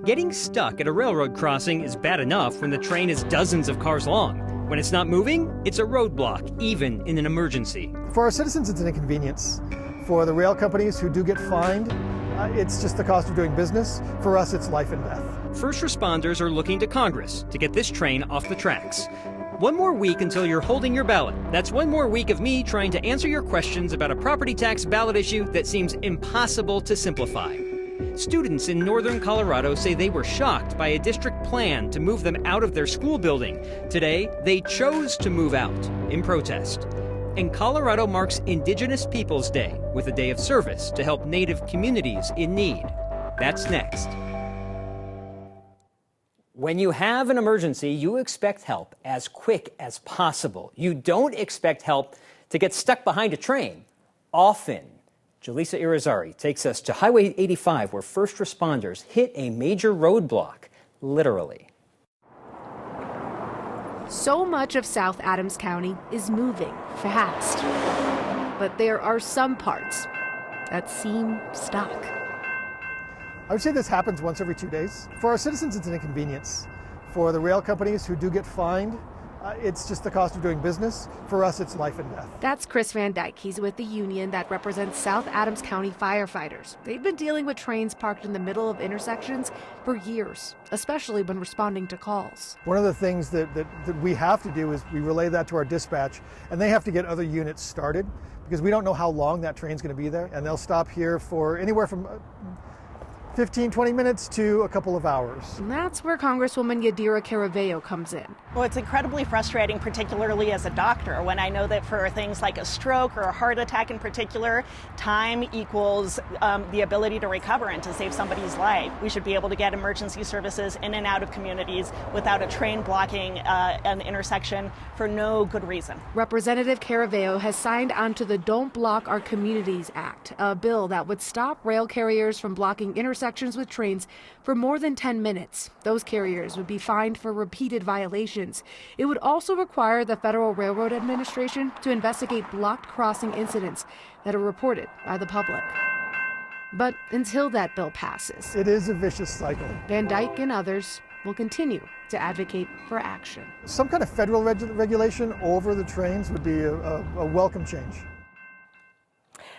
Getting stuck at a railroad crossing is bad enough when the train is dozens of cars long. When it's not moving, it's a roadblock, even in an emergency. For our citizens, it's an inconvenience. For the rail companies who do get fined, it's just the cost of doing business. For us, it's life and death. First responders are looking to Congress to get this train off the tracks. One more week until you're holding your ballot. That's one more week of me trying to answer your questions about a property tax ballot issue that seems impossible to simplify. Students in northern Colorado say they were shocked by a district plan to move them out of their school building. Today, they chose to move out in protest. And Colorado marks Indigenous Peoples Day with a day of service to help Native communities in need. That's next. When you have an emergency, you expect help as quick as possible. You don't expect help to get stuck behind a train. Often, Jaleesa Irizarry takes us to Highway 85, where first responders hit a major roadblock, literally. So much of South Adams County is moving fast, but there are some parts that seem stuck. I would say this happens once every 2 days. For our citizens, it's an inconvenience. For the rail companies who do get fined, it's just the cost of doing business. For us, it's life and death. That's Chris Van Dyke. He's with the union that represents South Adams County firefighters. They've been dealing with trains parked in the middle of intersections for years, especially when responding to calls. One of the things that we have to do is we relay that to our dispatch, and they have to get other units started because we don't know how long that train's going to be there, and they'll stop here for anywhere from 15, 20 minutes to a couple of hours. And that's where Congresswoman Yadira Caraveo comes in. Well, it's incredibly frustrating, particularly as a doctor, when I know that for things like a stroke or a heart attack in particular, time equals the ability to recover and to save somebody's life. We should be able to get emergency services in and out of communities without a train blocking an intersection for no good reason. Representative Caraveo has signed onto the Don't Block Our Communities Act, a bill that would stop rail carriers from blocking intersections with trains for more than 10 minutes. Those carriers would be fined for repeated violations. It would also require the Federal Railroad Administration to investigate blocked crossing incidents that are reported by the public. But until that bill passes, it is a vicious cycle. Van Dyke and others will continue to advocate for action. Some kind of federal regulation over the trains would be a welcome change.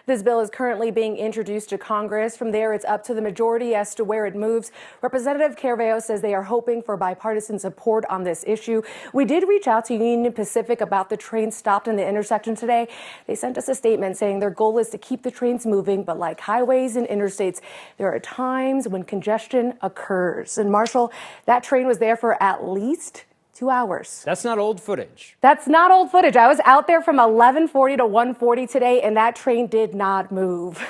This bill is currently being introduced to Congress. From there, it's up to the majority as to where it moves. Representative Caraveo says they are hoping for bipartisan support on this issue. We did reach out to Union Pacific about the train stopped in the intersection today. They sent us a statement saying their goal is to keep the trains moving, but like highways and interstates, there are times when congestion occurs. And Marshall, that train was there for at least 2 hours. That's not old footage. That's not old footage. I was out there from 11:40 to 1:40 today, and that train did not move.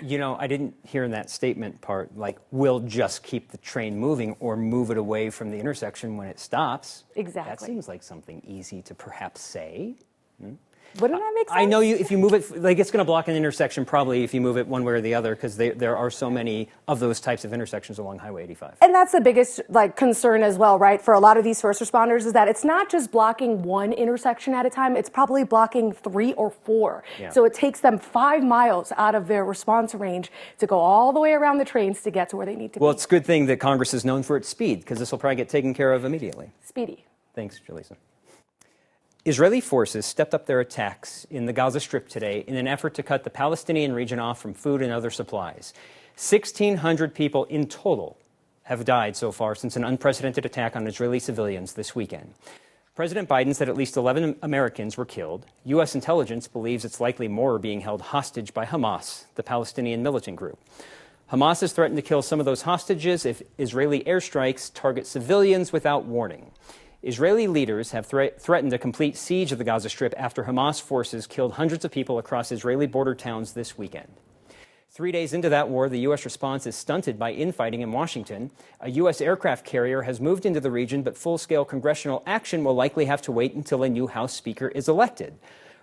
You know, I didn't hear in that statement part, like, we'll just keep the train moving or move it away from the intersection when it stops. Exactly. That seems like something easy to perhaps say. Wouldn't that make sense? I know if you move it, like, it's going to block an intersection probably if you move it one way or the other, because there are so many of those types of intersections along Highway 85. And that's the biggest concern as well, right? For a lot of these first responders is that it's not just blocking one intersection at a time, it's probably blocking 3 or 4. Yeah. So it takes them 5 miles out of their response range to go all the way around the trains to get to where they need to be. Well, it's a good thing that Congress is known for its speed, because this will probably get taken care of immediately. Speedy. Thanks, Jaleesa. Israeli forces stepped up their attacks in the Gaza Strip today in an effort to cut the Palestinian region off from food and other supplies. 1,600 people in total have died so far since an unprecedented attack on Israeli civilians this weekend. President Biden said at least 11 Americans were killed. U.S. intelligence believes it's likely more are being held hostage by Hamas, the Palestinian militant group. Hamas has threatened to kill some of those hostages if Israeli airstrikes target civilians without warning. Israeli leaders have threatened a complete siege of the Gaza Strip after Hamas forces killed hundreds of people across Israeli border towns this weekend. 3 days into that war, the U.S. response is stunted by infighting in Washington. A U.S. aircraft carrier has moved into the region, but full-scale congressional action will likely have to wait until a new House Speaker is elected.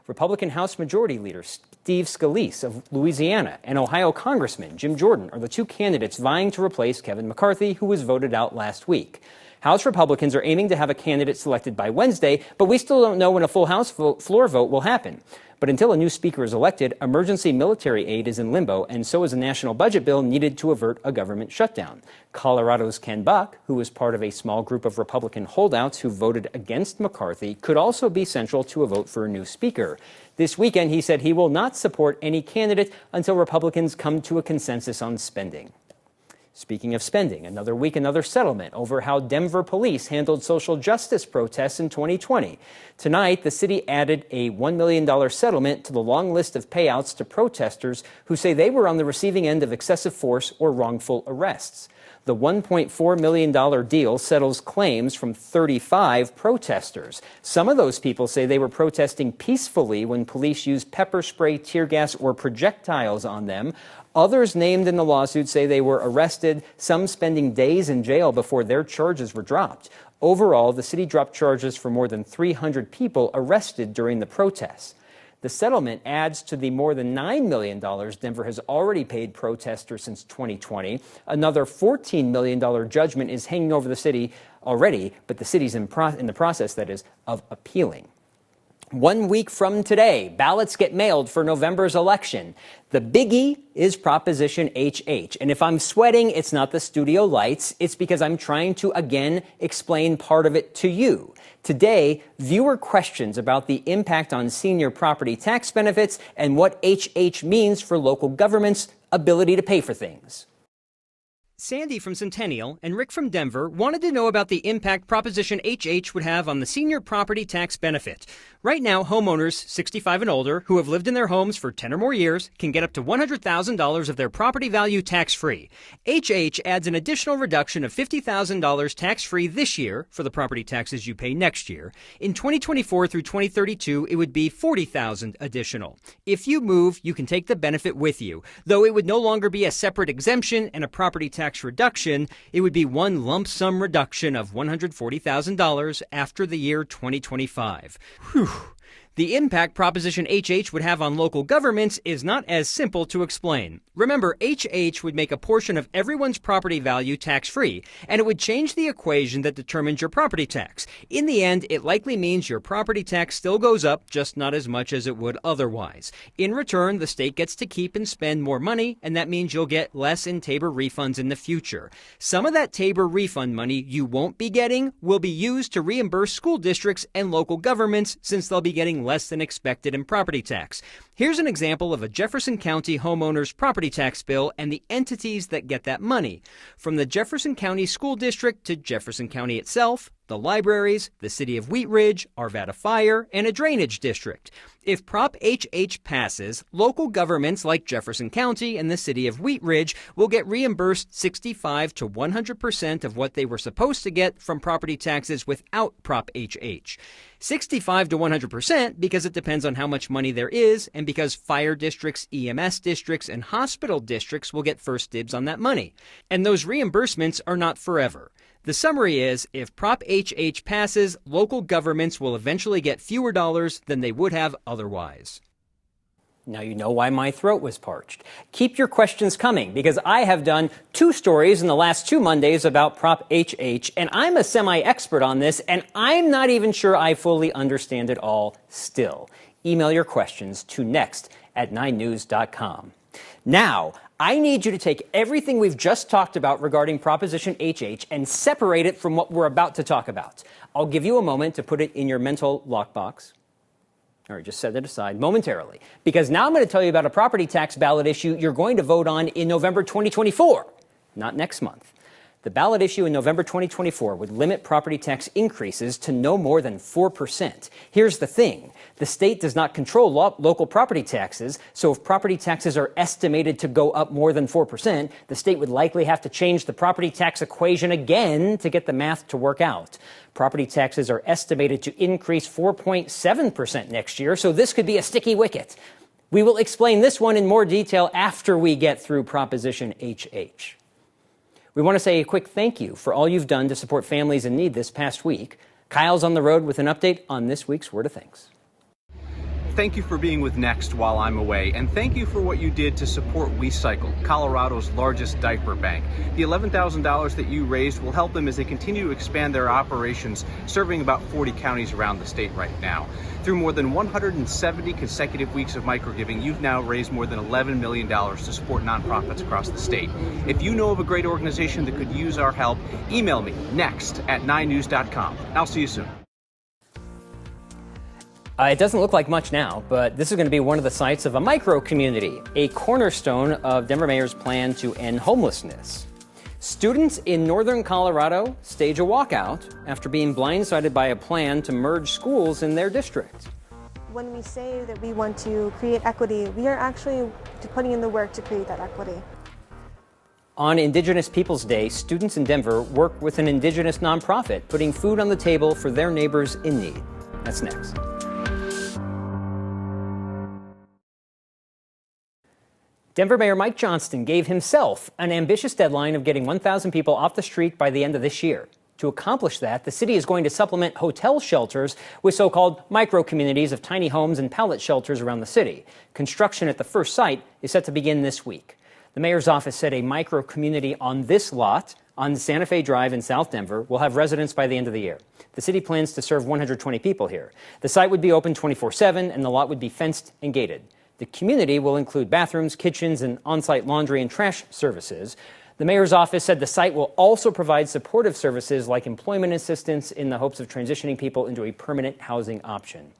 Republican House Majority Leader Steve Scalise of Louisiana and Ohio Congressman Jim Jordan are the two candidates vying to replace Kevin McCarthy, who was voted out last week. House Republicans are aiming to have a candidate selected by Wednesday, but we still don't know when a full House floor vote will happen. But until a new speaker is elected, emergency military aid is in limbo, and so is a national budget bill needed to avert a government shutdown. Colorado's Ken Buck, who was part of a small group of Republican holdouts who voted against McCarthy, could also be central to a vote for a new speaker. This weekend, he said he will not support any candidate until Republicans come to a consensus on spending. Speaking of spending, another week, another settlement over how Denver police handled social justice protests in 2020. Tonight, the city added a $1 million settlement to the long list of payouts to protesters who say they were on the receiving end of excessive force or wrongful arrests. The $1.4 million deal settles claims from 35 protesters. Some of those people say they were protesting peacefully when police used pepper spray, tear gas, or projectiles on them. Others named in the lawsuit say they were arrested, some spending days in jail before their charges were dropped. Overall, the city dropped charges for more than 300 people arrested during the protests. The settlement adds to the more than $9 million Denver has already paid protesters since 2020. Another $14 million judgment is hanging over the city already, but the city's in the process, that is, of appealing. 1 week from today, ballots get mailed for November's election. The biggie is Proposition HH. And if I'm sweating, it's not the studio lights. It's because I'm trying to, again, explain part of it to you. Today, viewer questions about the impact on senior property tax benefits and what HH means for local government's ability to pay for things. Sandy from Centennial and Rick from Denver wanted to know about the impact Proposition HH would have on the senior property tax benefit. Right now, homeowners 65 and older who have lived in their homes for 10 or more years can get up to $100,000 of their property value tax-free. HH adds an additional reduction of $50,000 tax-free this year for the property taxes you pay next year. In 2024 through 2032, it would be $40,000 additional. If you move, you can take the benefit with you, though it would no longer be a separate exemption and a property tax reduction. It would be one lump sum reduction of $140,000 after the year 2025. Whew. The impact Proposition HH would have on local governments is not as simple to explain. Remember, HH would make a portion of everyone's property value tax-free, and it would change the equation that determines your property tax. In the end, it likely means your property tax still goes up, just not as much as it would otherwise. In return, the state gets to keep and spend more money, and that means you'll get less in Tabor refunds in the future. Some of that Tabor refund money you won't be getting will be used to reimburse school districts and local governments, since they'll be getting less than expected in property tax. Here's an example of a Jefferson County homeowner's property tax bill and the entities that get that money. From the Jefferson County School District to Jefferson County itself, the libraries, the city of Wheat Ridge, Arvada Fire, and a drainage district. If Prop HH passes, local governments like Jefferson County and the city of Wheat Ridge will get reimbursed 65 to 100% of what they were supposed to get from property taxes without Prop HH. 65 to 100% because it depends on how much money there is and because fire districts, EMS districts, and hospital districts will get first dibs on that money. And those reimbursements are not forever. The summary is, if Prop HH passes, local governments will eventually get fewer dollars than they would have otherwise. Now you know why my throat was parched. Keep your questions coming, because I have done 2 stories in the last 2 Mondays about Prop HH, and I'm a semi-expert on this, and I'm not even sure I fully understand it all still. Email your questions to next@9news.com. Now, I need you to take everything we've just talked about regarding Proposition HH and separate it from what we're about to talk about. I'll give you a moment to put it in your mental lockbox. All right, just set it aside momentarily, because now I'm going to tell you about a property tax ballot issue you're going to vote on in November 2024, not next month. The ballot issue in November 2024 would limit property tax increases to no more than 4%. Here's the thing. The state does not control local property taxes, so if property taxes are estimated to go up more than 4%, the state would likely have to change the property tax equation again to get the math to work out. Property taxes are estimated to increase 4.7% next year, so this could be a sticky wicket. We will explain this one in more detail after we get through Proposition HH. We want to say a quick thank you for all you've done to support families in need this past week. Kyle's on the road with an update on this week's Word of Thanks. thank you for being with Next while I'm away, and thank you for what you did to support WeCycle, Colorado's largest diaper bank. The $11,000 that you raised will help them as they continue to expand their operations, serving about 40 counties around the state right now. Through more than 170 consecutive weeks of microgiving, you've now raised more than $11 million to support nonprofits across the state. If you know of a great organization that could use our help, email me next@9news.com. I'll see you soon. It doesn't look like much now, but this is going to be one of the sites of a micro-community, a cornerstone of Denver Mayor's plan to end homelessness. Students in northern Colorado stage a walkout after being blindsided by a plan to merge schools in their district. When we say that we want to create equity, we are actually putting in the work to create that equity. On Indigenous Peoples Day, students in Denver work with an indigenous nonprofit, putting food on the table for their neighbors in need. That's next. Denver Mayor Mike Johnston gave himself an ambitious deadline of getting 1,000 people off the street by the end of this year. To accomplish that, the city is going to supplement hotel shelters with so-called micro-communities of tiny homes and pallet shelters around the city. Construction at the first site is set to begin this week. The mayor's office said a micro-community on this lot on Santa Fe Drive in South Denver will have residents by the end of the year. The city plans to serve 120 people here. The site would be open 24/7 and the lot would be fenced and gated. The community will include bathrooms, kitchens, and on-site laundry and trash services. The mayor's office said the site will also provide supportive services like employment assistance in the hopes of transitioning people into a permanent housing option.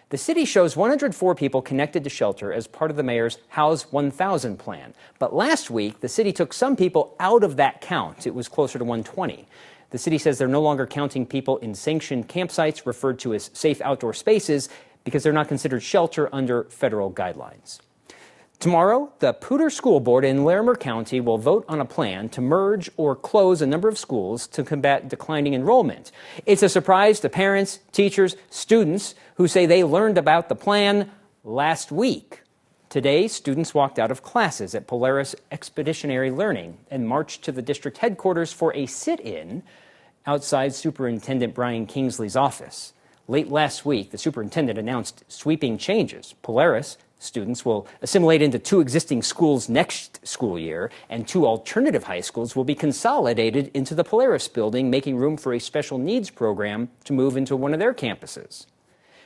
The city shows 104 people connected to shelter as part of the mayor's House 1,000 plan. But last week, the city took some people out of that count. It was closer to 120. The city says they're no longer counting people in sanctioned campsites referred to as safe outdoor spaces because they're not considered shelter under federal guidelines. Tomorrow, the Poudre School Board in Larimer County will vote on a plan to merge or close a number of schools to combat declining enrollment. It's a surprise to parents, teachers, students who say they learned about the plan last week. Today, students walked out of classes at Polaris Expeditionary Learning and marched to the district headquarters for a sit-in outside Superintendent Brian Kingsley's office. Late last week, the superintendent announced sweeping changes. Polaris students will assimilate into 2 existing schools next school year, and 2 alternative high schools will be consolidated into the Polaris building, making room for a special needs program to move into one of their campuses.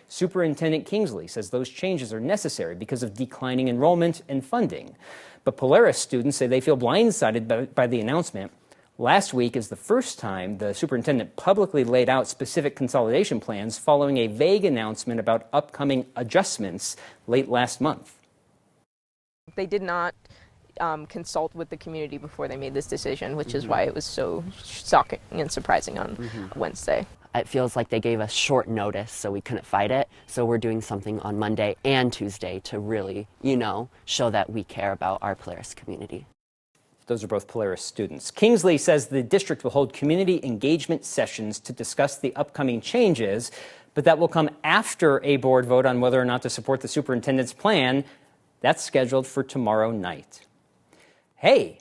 Superintendent Kingsley says those changes are necessary because of declining enrollment and funding. But Polaris students say they feel blindsided by the announcement. Last week is the first time the superintendent publicly laid out specific consolidation plans following a vague announcement about upcoming adjustments late last month. They did not consult with the community before they made this decision, which is why it was so shocking and surprising on Wednesday. It feels like they gave us short notice, so we couldn't fight it. So we're doing something on Monday and Tuesday to really, show that we care about our Polaris community. Those are both Polaris students. Kingsley says the district will hold community engagement sessions to discuss the upcoming changes, but that will come after a board vote on whether or not to support the superintendent's plan. That's scheduled for tomorrow night. Hey,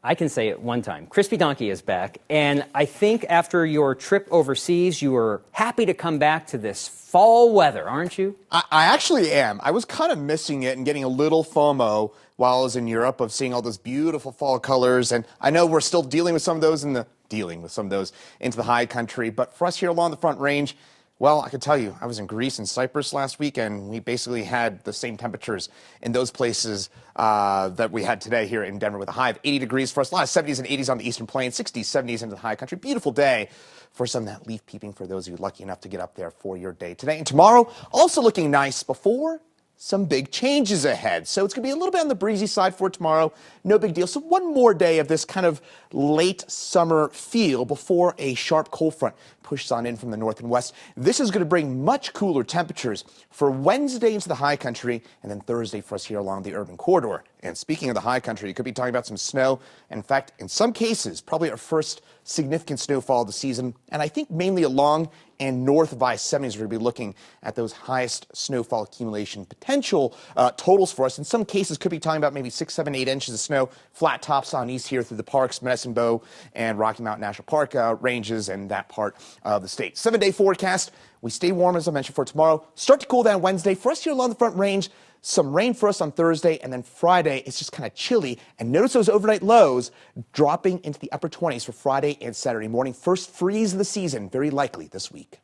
I can say it one time. Crispy Donkey is back, and I think after your trip overseas, you were happy to come back to this fall weather, aren't you? I actually am. I was kind of missing it and getting a little FOMO while I was in Europe of seeing all those beautiful fall colors, and I know we're still dealing with some of those into the high country, but for us here along the Front Range, well, I can tell you, I was in Greece and Cyprus last week, and we basically had the same temperatures in those places that we had today here in Denver, with a high of 80 degrees for us. A lot of 70s and 80s on the Eastern Plains, 60s, 70s into the high country. Beautiful day for some of that leaf peeping for those of you lucky enough to get up there for your day today. And tomorrow, also looking nice before some big changes ahead. So it's going to be a little bit on the breezy side for tomorrow. No big deal. So one more day of this kind of late summer feel before a sharp cold front pushes on in from the north and west. This is going to bring much cooler temperatures for Wednesday into the high country, and then Thursday for us here along the urban corridor. And speaking of the high country, you could be talking about some snow. In fact, in some cases, probably our first significant snowfall of the season. And I think mainly along and north of I-70s, we're going to be looking at those highest snowfall accumulation potential totals for us. In some cases, could be talking about maybe 6, 7, 8 inches of snow, flat tops on east here through the parks, Medicine Bow and Rocky Mountain National Park ranges and that part of the state. 7-day forecast. We stay warm, as I mentioned, for tomorrow. Start to cool down Wednesday. For us here along the Front Range, some rain for us on Thursday, and then Friday, it's just kind of chilly. And notice those overnight lows dropping into the upper 20s for Friday and Saturday morning. First freeze of the season, very likely this week.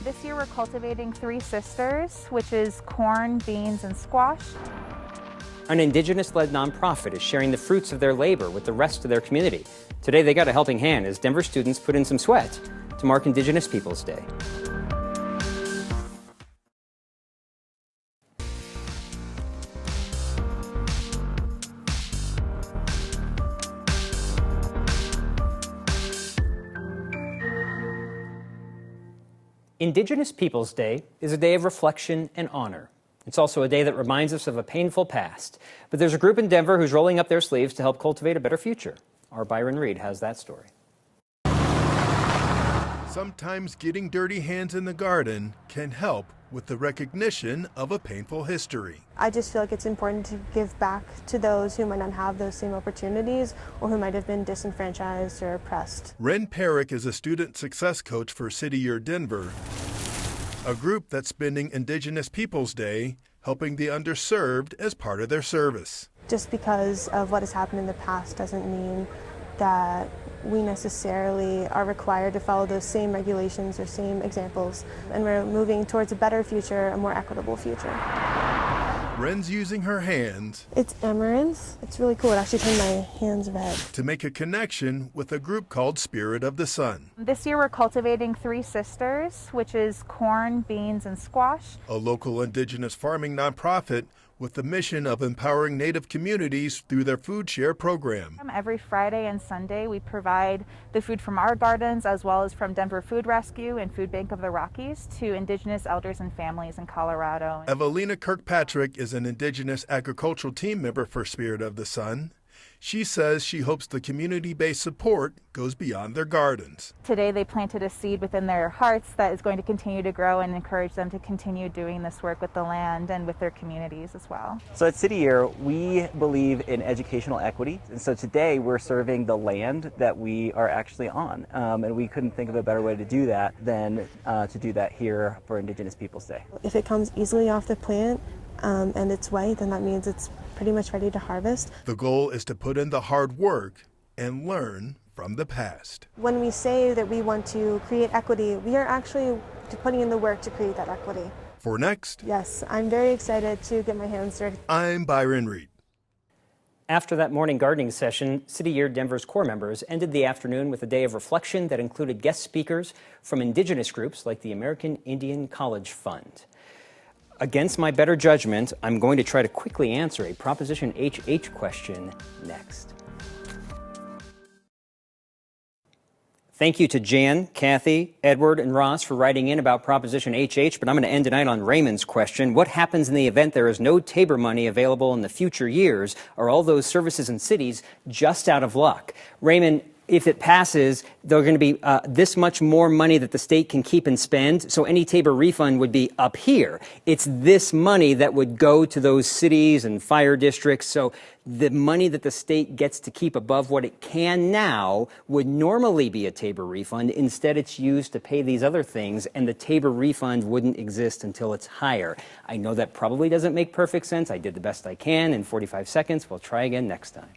This year we're cultivating 3 sisters, which is corn, beans, and squash. An Indigenous-led nonprofit is sharing the fruits of their labor with the rest of their community. Today they got a helping hand as Denver students put in some sweat to mark Indigenous Peoples Day. Indigenous Peoples Day is a day of reflection and honor. It's also a day that reminds us of a painful past. But there's a group in Denver who's rolling up their sleeves to help cultivate a better future. Our Byron Reed has that story. Sometimes getting dirty hands in the garden can help with the recognition of a painful history. I just feel like it's important to give back to those who might not have those same opportunities or who might have been disenfranchised or oppressed. Ren Perrick is a student success coach for City Year Denver, a group that's spending Indigenous Peoples Day helping the underserved as part of their service. Just because of what has happened in the past doesn't mean that we necessarily are required to follow those same regulations or same examples. And we're moving towards a better future, a more equitable future. Ren's using her hands. It's amaranth. It's really cool. It actually turned my hands red. To make a connection with a group called Spirit of the Sun. This year we're cultivating 3 sisters, which is corn, beans, and squash. A local Indigenous farming nonprofit with the mission of empowering Native communities through their food share program. Every Friday and Sunday we provide the food from our gardens as well as from Denver Food Rescue and Food Bank of the Rockies to Indigenous elders and families in Colorado. Evelina Kirkpatrick is an Indigenous agricultural team member for Spirit of the Sun. She says she hopes the community-based support goes beyond their gardens. Today they planted a seed within their hearts that is going to continue to grow and encourage them to continue doing this work with the land and with their communities as well. So at City Year, we believe in educational equity. And so today we're serving the land that we are actually on. And we couldn't think of a better way to do that than to do that here for Indigenous Peoples Day. If it comes easily off the plant and it's white, then that means it's pretty much ready to harvest. The goal is to put in the hard work and learn from the past. When we say that we want to create equity, we are actually putting in the work to create that equity. For Next, Yes, I'm very excited to get my hands dirty. I'm Byron Reed. After that morning gardening session, City Year Denver's core members ended the afternoon with a day of reflection that included guest speakers from Indigenous groups like the American Indian College Fund. Against my better judgment, I'm going to try to quickly answer a Proposition HH question next. Thank you to Jan, Kathy, Edward, and Ross for writing in about Proposition HH, but I'm going to end tonight on Raymond's question. What happens in the event there is no Tabor money available in the future years? Are all those services and cities just out of luck? Raymond, if it passes, there's going to be this much more money that the state can keep and spend. So any Tabor refund would be up here. It's this money that would go to those cities and fire districts. So the money that the state gets to keep above what it can now would normally be a Tabor refund. Instead, it's used to pay these other things, and the Tabor refund wouldn't exist until it's higher. I know that probably doesn't make perfect sense. I did the best I can in 45 seconds. We'll try again next time.